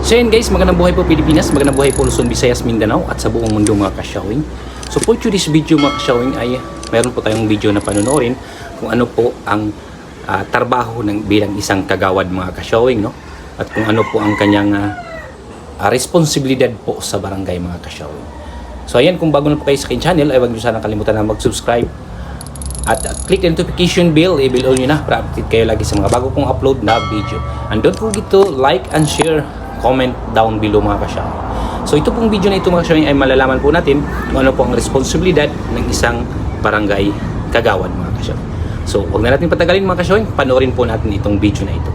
So yun guys, magandang buhay po Pilipinas, magandang buhay po Luzon, Visayas, Mindanao at sa buong mundo mga ka-showing. So for today's video mga ka-showing ay mayroon po tayong video na panonoorin kung ano po ang trabaho ng bilang isang kagawad mga ka-showing, no? At kung ano po ang kanyang responsibilidad po sa barangay mga ka-showing. So ayan, kung bago na po kayo sa aking channel ay huwag niyo sana kalimutan na mag-subscribe at click the notification bell, i-bell all nyo na para update kayo lagi sa mga bago kong upload na video. And don't forget to like and share, comment down below mga ka-showing. So ito pong video na ito mga ka-showing ay malalaman po natin kung ano po ang responsibilidad ng isang barangay kagawad mga ka-showing. So huwag na natin patagalin mga ka-showing, panoorin po natin itong video na ito.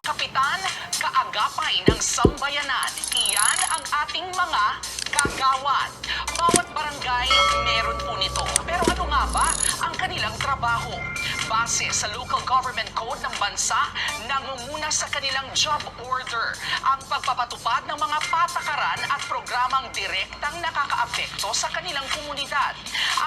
Kapitan, kaagapay ng sambayanan, iyan ang ating mga kagawad. Bawat barangay meron po nito. Pero ano nga ba ang kanilang trabaho? Base sa Local Government Code ng bansa, nangunguna sa kanilang job order ang pagpapatupad ng mga patakaran at programang direktang nakakaapekto sa kanilang komunidad.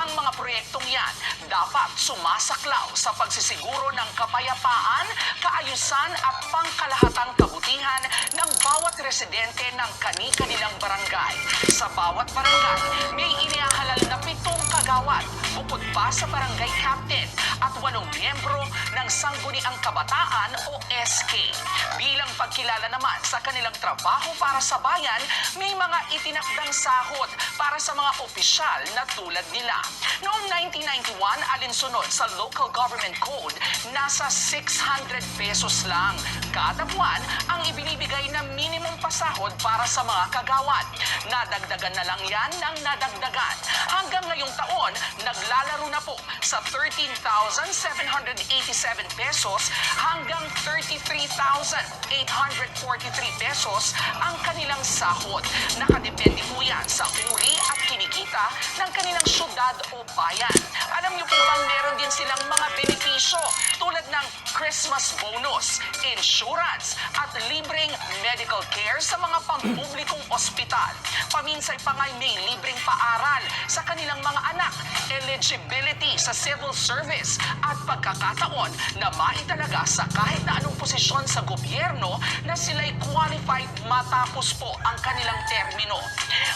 Ang mga proyektong yan dapat sumasaklaw sa pagsisiguro ng kapayapaan, kaayusan at pangkalahatang kabutihan ng bawat residente ng kani-kanilang barangay. Sa bawat barangay, may inihahalal na 7 kagawad, bukod pa sa barangay captain at 8 miyembro ng Sangguniang Kabataan o SK. Bilang pagkilala naman sa kanilang trabaho para sa bayan, may mga itinakdang sahod para sa mga opisyal na tulad nila. Noong 1991, alinsunod sa Local Government Code, nasa 600 pesos lang kada buwan ang ibinibigay na minimum pasahod para sa mga kagawad. Nadagdagan na lang yan ng nadagdagan. Hanggang ngayong taon, naglalaro na po sa 13,787 pesos hanggang 33,843 pesos ang kanilang sahod. Nakadepende po yan sa uri at kinikita ng kanilang syudad o bayan. Alam niyo po bang meron din silang mga benepisyo tulad ng Christmas bonus, insurance at libreng medical care sa mga pampublikong ospital. Paminsay pa nga'y may libreng paaral sa kanilang mga anak, eligibility sa civil service at pagkakataon na maitalaga sa kahit na anong posisyon sa gobyerno na sila'y qualified matapos po ang kanilang termino.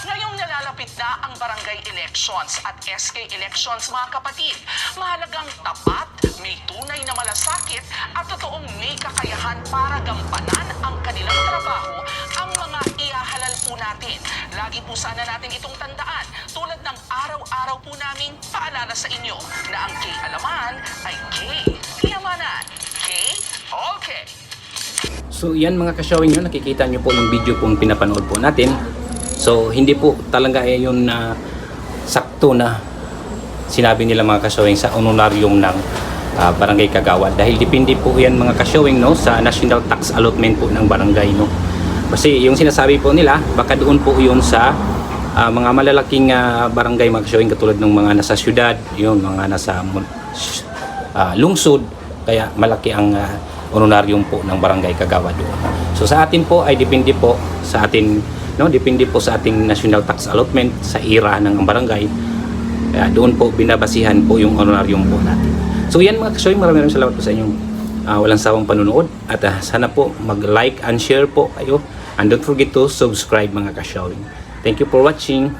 Ngayong nalalapit na ang barangay elections at SK elections mga kapatid, mahalagang tapat, may tunay na malasakit at totoong may kakayahan para gampanan ang kanilang trabaho ang mga ihahalal po natin. Lagi po sana natin itong tandaan tulad ng araw-araw po naming paalala sa inyo na ang K-alaman ay K-yamanan. K-okay. So yan mga ka-showing nyo, nakikita nyo po yung video pong pinapanood po natin. So hindi po talaga yun sakto na sinabi nila mga ka-showing sa honorarium ng barangay kagawad. Dahil depende po yan mga ka-showing, no, sa national tax allotment po ng barangay, no. Kasi yung sinasabi po nila, baka doon po yun sa mga malalaking barangay mga ka-showing katulad ng mga nasa syudad, yun, mga nasa lungsod, kaya malaki ang honorarium po ng barangay kagawad doon. So sa atin po ay depende po sa atin, no, depende po sa ating national tax allotment sa ira ng barangay. Kaya doon po binabasihan po yung honorarium po natin. So yan mga ka-showing, maraming salamat po sa inyong walang sawang panunood at sana po mag-like and share po kayo and don't forget to subscribe mga ka-showing. Thank you for watching.